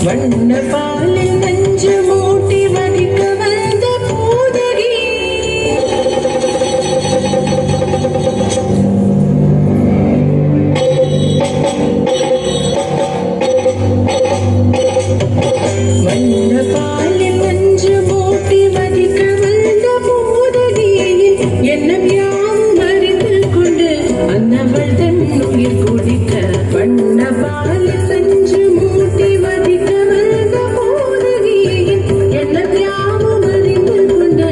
வண்ண பாலில் நஞ்சு மூட்டி மதிக்க வந்த பூதகி வண்ண பாலில் நஞ்சு மூட்டி மதிக்க வந்த பூதகியில் எண்ணம் யாவும் அறிந்து கொண்டு அன்னவள் தன் உயிர் குடிக்க வண்ண பாலில் நஞ்சு மூட்டி மதிக்க வந்த பூதகியில் எண்ணம் யாவும் அறிந்து கொண்டு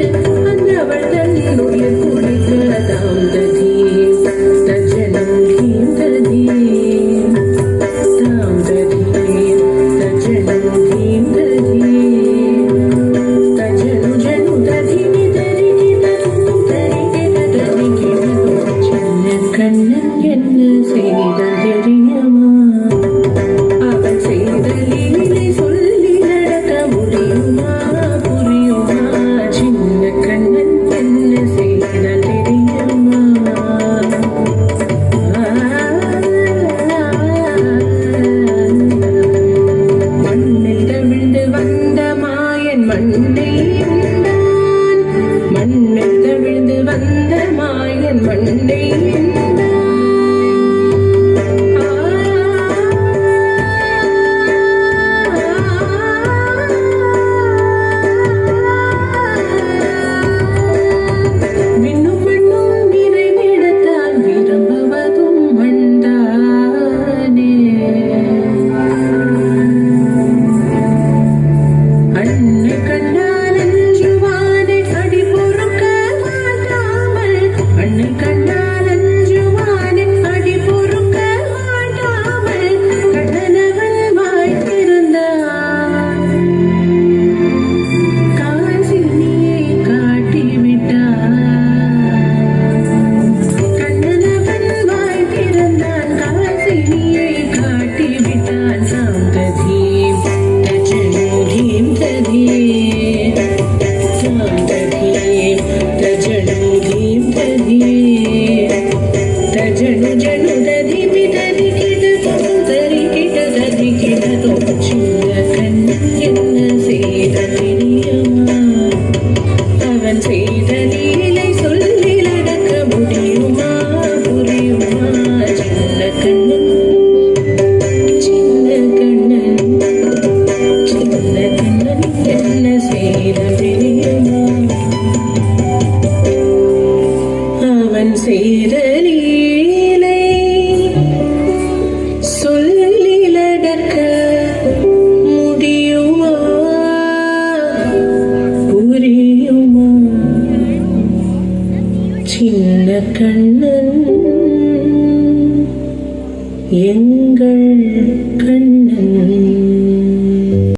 அன்னவள் தன் உயிர் குடிக்க தாம் ததீம் தஜனம் ஹீம் ததீம் தாம் ததீம் தஜனம் ஹீம் ததீம் தஜனு ஜனு ததிமி தரிகி ததும் தரிகி தரிகி ததும் சின்ன கண்ணன் என்ன செய்தான் தெரியுமா? அவன் செய்த லீலை சொல்லி நடக்க முடியுமா புரியுமா? சின்ன கண்ணன் என்ன செய்தான் தெரியுமா? மண்ணில் தவிழ்ந்து வந்த மாயன் மண்ணை உண்டான். மண்ணில் தவிழ்ந்து வந்த மாயன் மண்ணை விண்ணும் மண்ணும் நிறைவிடத்தான் விரும்புவதும் மண்தானே. அன்னை கண்டால் அஞ்சுவானை அடி பொறுக்க மாட்டாமல் அன்னை கண்டால் அஞ்சுவானை அடி பொறுக்க மாட்டாமல் கண்ணனவன் வாய்த்திருந்தான். காசினியை காட்டிவிட்டான். கண்ணனவன் வாய்த்திருந்தான். காசினியை காட்டிவிட்டான். தாம் ததீம் தஜனு தீம் ததீம் தாம் ததீம் தஜனு தீம் ததீம் தஜனு ஜனு ததிமி தரிகி ததும் தரிகி தரிகி ததும் சின்ன கண்ணன் என்ன செய்தான் தெரியுமா? அவன் செய்த லீலை சொல்லி நடக்க முடியுமா புரியுமா? சின்ன கண்ணன் சின்ன கண்ணன் சின்ன கண்ணன் என்ன செய்தான் தெரியுமா? அவன் செய்த லீலை சொல்லி நடக்க முடியுமா புரியுமா? சின்ன கண்ணன் எங்கள் கண்ணன்.